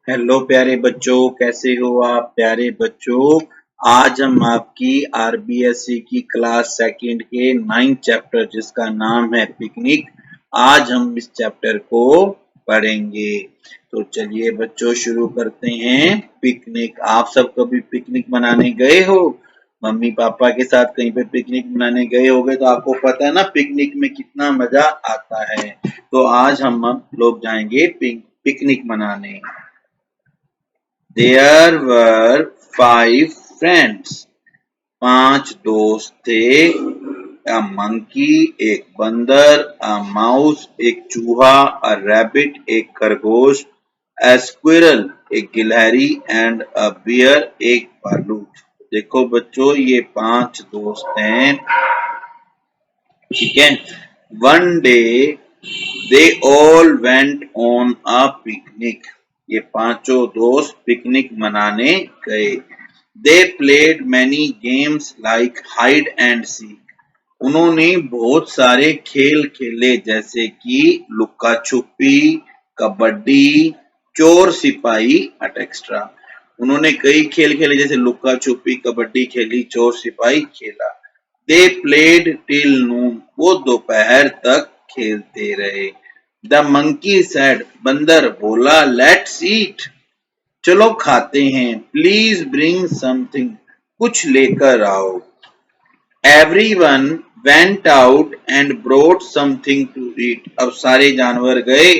Hello प्यारे बच्चों, कैसे हो आप प्यारे बच्चों। आज हम आपकी आरबीएससी की क्लास सेकंड के 9th चैप्टर जिसका नाम है पिकनिक, आज हम इस चैप्टर को पढ़ेंगे। तो चलिए बच्चों शुरू करते हैं। पिकनिक, आप सब कभी पिकनिक मनाने गए हो? मम्मी पापा के साथ कहीं पे पिकनिक मनाने गए होगे तो आपको पता है ना पिकनिक में कितना मजा आता है। तो आज हम लोग जाएंगे पिकनिक मनाने। There were 5 friends. 5 दोस्त थे। A monkey, एक बंदर, a mouse, एक चूहा, a rabbit, एक खरगोश, a squirrel, एक गिलहरी and a bear, एक भालू। देखो बच्चों, ये 5 दोस्त हैं, ठीक है। One day they all went on a picnic. ये 5 दोस्त पिकनिक मनाने गए। They played many games like hide and seek. उन्होंने बहुत सारे खेल खेले जैसे कि लुक्का छुपी, कबड्डी, चोर सिपाही एक्स्ट्रा। उन्होंने कई खेल खेले जैसे लुक्का छुपी, कबड्डी खेली, चोर सिपाही खेला। They played till noon. वो दोपहर तक खेलते रहे। The monkey said, बंदर बोला, let's eat. चलो खाते हैं। Please bring something. कुछ लेकर आओ। Everyone went out and brought something to eat. अब सारे जानवर गए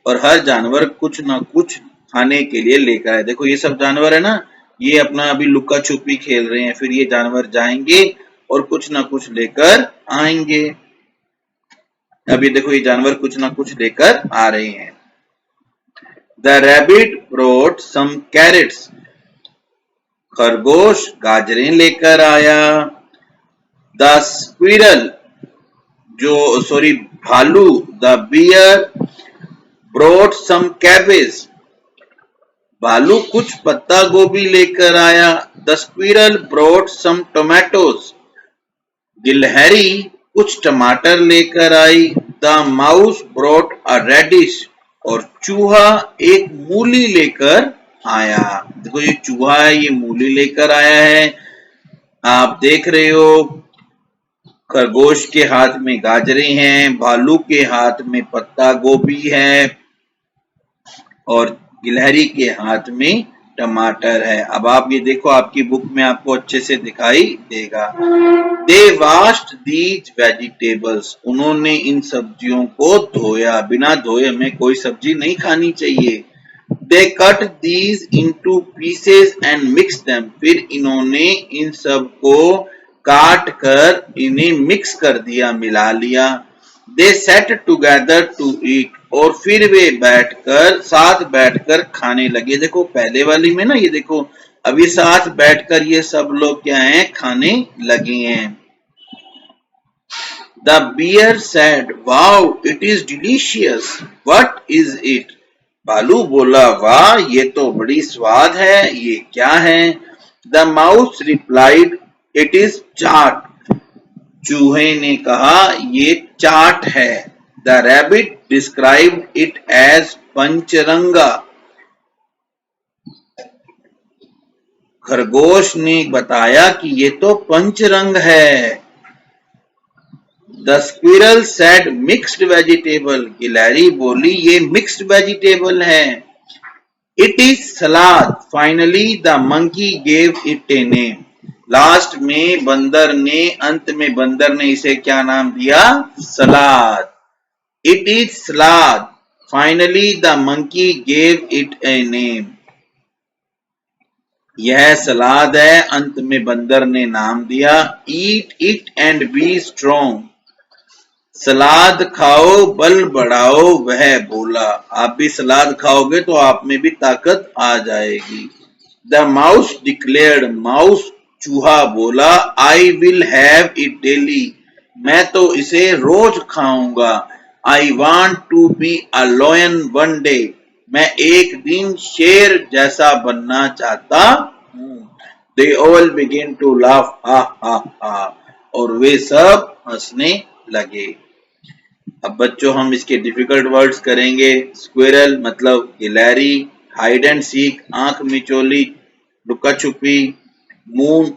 और हर जानवर कुछ ना कुछ खाने के लिए लेकर आए। देखो ये सब जानवर है ना, ये अपना अभी लुक्का छुपी खेल रहे हैं, फिर ये जानवर जाएंगे और कुछ ना कुछ लेकर आएंगे। अभी देखो ये जानवर कुछ ना कुछ लेकर आ रहे हैं। The rabbit brought some carrots. खरगोश गाजरें लेकर आया। The squirrel, भालू, the bear brought some cabbage. भालू कुछ पत्ता गोभी लेकर आया। The squirrel brought some tomatoes. गिलहरी कुछ टमाटर लेकर आई। The mouse brought a radish, और चूहा एक मूली लेकर आया। देखो ये चूहा है, ये मूली लेकर आया है। आप देख रहे हो खरगोश के हाथ में गाजरें हैं, भालू के हाथ में पत्ता गोभी है और गिलहरी के हाथ में टमाटर है। अब आप ये देखो आपकी बुक में आपको अच्छे से दिखाई देगा। They washed these vegetables. उन्होंने इन सब्जियों को धोया। बिना धोए हमें कोई सब्जी नहीं खानी चाहिए। They cut these into pieces and mixed them. फिर इन्होंने इन सब को काट कर इन्हें मिक्स कर दिया, मिला लिया। They sat together to eat. और फिर वे बैठकर साथ बैठकर खाने लगे। देखो पहले वाली में ना, ये देखो अभी साथ बैठकर ये सब लोग क्या हैं, खाने लगे हैं। The bear said, "Wow, it is delicious. What is it?" भालू बोला, वाह ये तो बड़ी स्वाद है, ये क्या है? The mouse replied, "It is chaat." चूहे ने कहा ये चाट है। The rabbit described it as पंचरंगा। खरगोश ने बताया कि ये तो पंचरंग है। The squirrel said mixed vegetable. गिलहरी बोली ये मिक्स्ड वेजिटेबल है। It is salad. Finally the monkey gave it a name. Last में अंत में बंदर ने इसे क्या नाम दिया? सलाद। It is salad. Finally the monkey gave it a name. यह सलाद है, अंत में बंदर ने नाम दिया। Eat it and be strong. सलाद खाओ बल बढ़ाओ, वह बोला। आप भी सलाद खाओगे तो आप में भी ताकत आ जाएगी। The mouse declared. माउस चूहा बोला, I will have it daily. मैं तो इसे रोज खाऊंगा। I want to be a lion one day. मैं एक दिन शेर जैसा बनना चाहता हूँ। They all began to laugh. हा हा हा। और वे सब हंसने लगे। अब बच्चों हम इसके डिफिकल्ट वर्ड्स करेंगे। स्क्विरल मतलब गिलहरी, हाइड एंड सीक आंख मिचोली, लुका छुपी, मून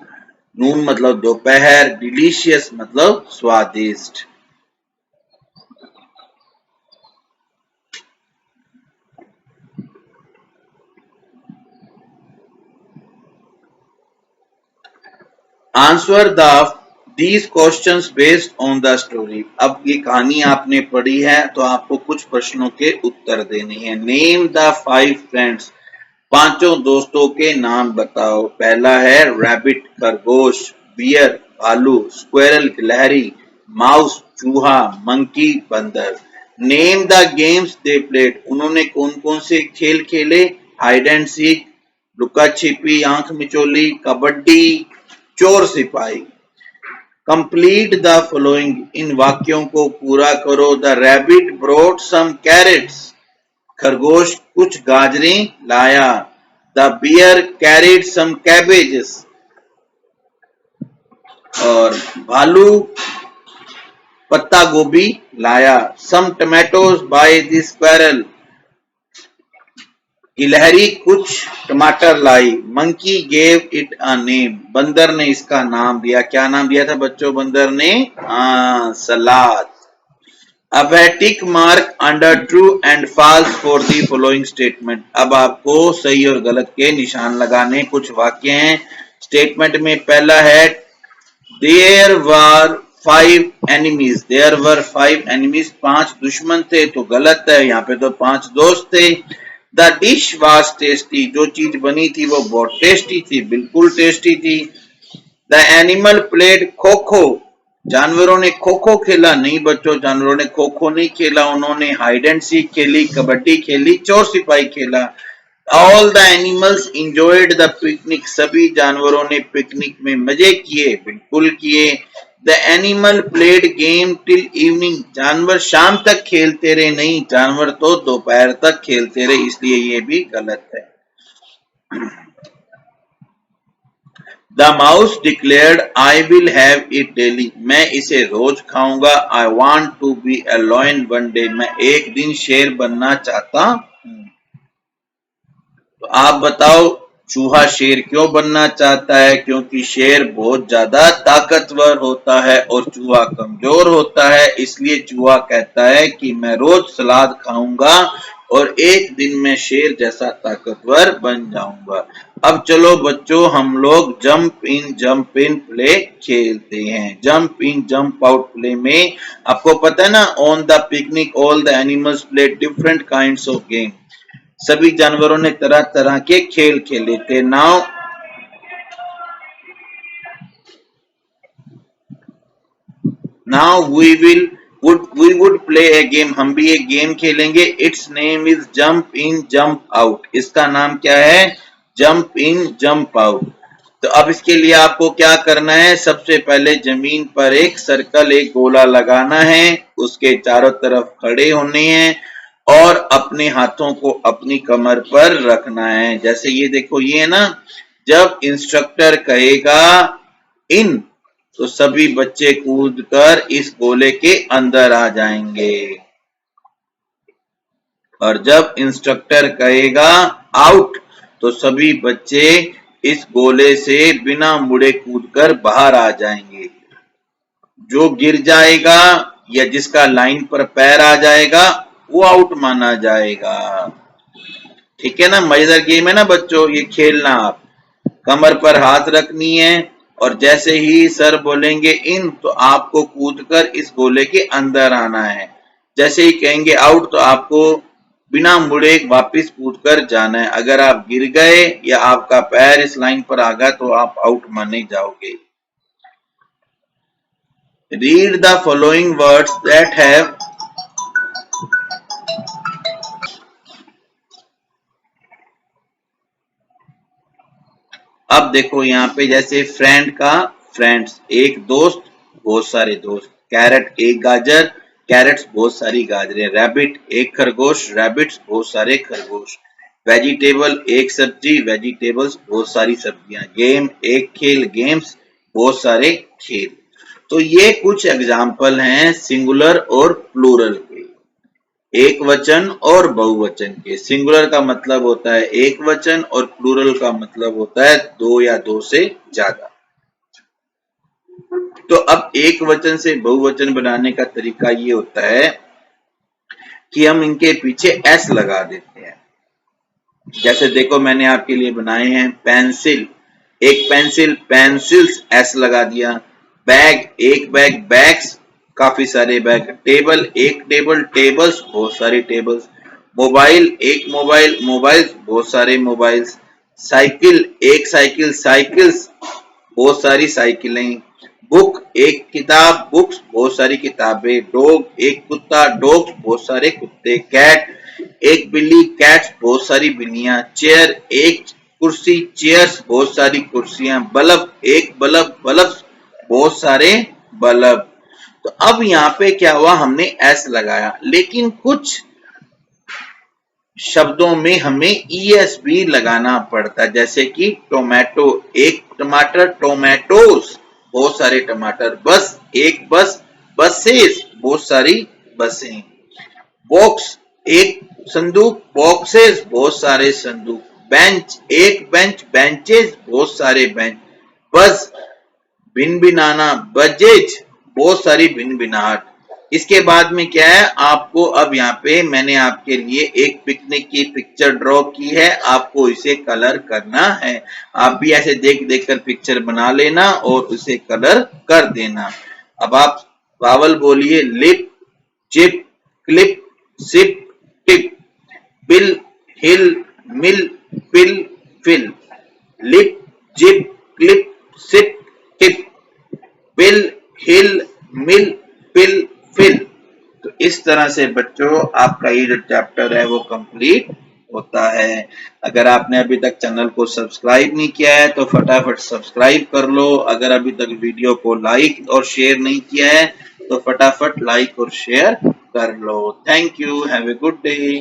नून मतलब दोपहर, डिलीशियस मतलब स्वादिष्ट। Answer these questions based on the story. अब ये कहानी आपने पढ़ी है तो आपको कुछ प्रश्नों के उत्तर देने हैं। नेम द 5 फ्रेंड्स, पांचों दोस्तों के नाम बताओ। पहला है रैबिट खरगोश, बियर भालू, स्क्वेरल गिलहरी, माउस चूहा, मंकी बंदर। Name the games they played, उन्होंने कौन कौन से खेल खेले। हाइड एंड सीक, लुका छिपी, आंख मिचोली, कबड्डी, चोर सिपाही। कंप्लीट द फॉलोइंग, इन वाक्यों को पूरा करो। The rabbit brought some carrots, खरगोश कुछ गाजरें लाया। The bear carried some cabbages, और भालू पत्ता गोभी लाया। Some tomatoes by the squirrel, गिलहरी कुछ टमाटर लाई। Monkey gave it a name, बंदर ने इसका नाम दिया। क्या नाम दिया था बच्चों बंदर ने? सलाद। अब है tick mark under true and false for the following statement. अब आपको सही और गलत के निशान लगाने। कुछ वाक्य हैं स्टेटमेंट में। पहला है there were 5 enemies, there were 5 enemies, 5 दुश्मन थे, तो गलत है, यहाँ पे तो 5 दोस्त थे। द डिश वाज टेस्टी, जो चीज बनी थी वो बहुत टेस्टी थी, बिल्कुल टेस्टी थी। The animal played kho kho, जानवरों ने खो खो खेला। नहीं बच्चों, जानवरों ने खो खो नहीं खेला, उन्होंने हाइड एंड सीक खेली, कबड्डी खेली, चोर सिपाही खेला। All the animals enjoyed the picnic, सभी जानवरों ने पिकनिक में मजे किए, बिल्कुल किए। The animal played game till evening, जानवर शाम तक खेलते रहे। नहीं, जानवर तो दोपहर तक खेलते रहे, इसलिए ये भी गलत है। The mouse declared I will have it daily, मैं इसे रोज खाऊंगा। I want to be a lion one day, मैं एक दिन शेर बनना चाहता हूं। तो आप बताओ चूहा शेर क्यों बनना चाहता है? क्योंकि शेर बहुत ज्यादा ताकतवर होता है और चूहा कमजोर होता है, इसलिए चूहा कहता है कि मैं रोज सलाद खाऊंगा और एक दिन में शेर जैसा ताकतवर बन जाऊंगा। अब चलो बच्चों हम लोग जंप इन प्ले खेलते हैं। Jump in jump out play में आपको पता है ना, on the picnic all the animals play different kinds of game, सभी जानवरों ने तरह तरह के खेल खेले थे। Now we would play a game, हम भी एक गेम खेलेंगे। Its name is jump in jump out, इसका नाम क्या है? Jump in jump out. तो अब इसके लिए आपको क्या करना है? सबसे पहले जमीन पर एक सर्कल, एक गोला लगाना है, उसके चारों तरफ खड़े होने हैं और अपने हाथों को अपनी कमर पर रखना है। जैसे ये देखो, ये है ना, जब इंस्ट्रक्टर कहेगा इन तो सभी बच्चे कूदकर इस गोले के अंदर आ जाएंगे, और जब इंस्ट्रक्टर कहेगा आउट तो सभी बच्चे इस गोले से बिना मुड़े कूदकर बाहर आ जाएंगे। जो गिर जाएगा या जिसका लाइन पर पैर आ जाएगा वो आउट माना जाएगा। ठीक है ना, मजेदार गेम है ना बच्चों, ये खेलना। आप कमर पर हाथ रखनी है और जैसे ही सर बोलेंगे इन तो आपको कूदकर इस गोले के अंदर आना है। जैसे ही कहेंगे आउट तो आपको बिना मुड़े वापस कूदकर जाना है। अगर आप गिर गए या आपका पैर इस लाइन पर आ गया तो आप आउट माने जाओगे। Read the following words that have, अब देखो यहाँ पे जैसे फ्रेंड का फ्रेंड्स, एक दोस्त, बहुत सारे दोस्त। कैरेट एक गाजर, कैरेट्स बहुत सारी गाजरें। रैबिट एक खरगोश, रैबिट्स बहुत सारे खरगोश। वेजिटेबल एक सब्जी, वेजिटेबल्स बहुत सारी सब्जियां। गेम एक खेल, गेम्स बहुत सारे खेल। तो ये कुछ एग्जाम्पल हैं सिंगुलर और प्लूरल के। एक वचन और बहुवचन के। सिंगुलर का मतलब होता है एक वचन और प्लूरल का मतलब होता है दो या दो से ज्यादा। तो अब एक वचन से बहुवचन बनाने का तरीका ये होता है कि हम इनके पीछे एस लगा देते हैं। जैसे देखो मैंने आपके लिए बनाए हैं पेंसिल, एक पेंसिल, पेंसिल्स, एस लगा दिया। बैग, एक बैग, बैग्स, काफी सारे बैग। टेबल, एक टेबल, टेबल्स, बहुत सारी टेबल्स। मोबाइल, एक मोबाइल, मोबाइल्स, बहुत सारे मोबाइल्स। साइकिल, एक साइकिल, साइकिल्स, बहुत सारी साइकिलें। बुक, एक किताब, बुक्स, बहुत सारी किताबें। डॉग, एक कुत्ता, डॉग्स, बहुत सारे कुत्ते। कैट, एक बिल्ली, कैट्स, बहुत सारी बिल्लियां। चेयर, एक कुर्सी, चेयर्स, बहुत सारी कुर्सियां। बल्ब, एक बल्ब, बल्ब्स, बहुत सारे बल्ब। तो अब यहाँ पे क्या हुआ, हमने एस लगाया, लेकिन कुछ शब्दों में हमें ईएस भी लगाना पड़ता है। जैसे कि टोमेटो, एक टमाटर, टोमेटोस, बहुत सारे टमाटर। बस, एक बस, बसेस, बहुत सारी बसें। बॉक्स, एक संदूक, बॉक्सेस, बहुत सारे संदूक। बेंच, एक बेंच, बेंचेस, बहुत सारे बेंच। बस, भिन भिनाना, बजेज, बहुत सारी भिन भिनाहट। इसके बाद में क्या है, आपको अब यहाँ पे मैंने आपके लिए एक पिकनिक की पिक्चर ड्रॉ की है, आपको इसे कलर करना है। आप भी ऐसे देख देख कर पिक्चर बना लेना और उसे कलर कर देना। अब आप वावल बोलिए, lip, chip, clip, sip, tip. Bill, hill, mill, pill, fill. Lip, zip, clip, sip, tip. Bill, hill, mill, pill, fill. तो इस तरह से बच्चों आपका ये जो चैप्टर है वो कंप्लीट होता है। अगर आपने अभी तक चैनल को सब्सक्राइब नहीं किया है तो फटाफट सब्सक्राइब कर लो। अगर अभी तक वीडियो को लाइक और शेयर नहीं किया है तो फटाफट लाइक और शेयर कर लो। Thank you, have a good day.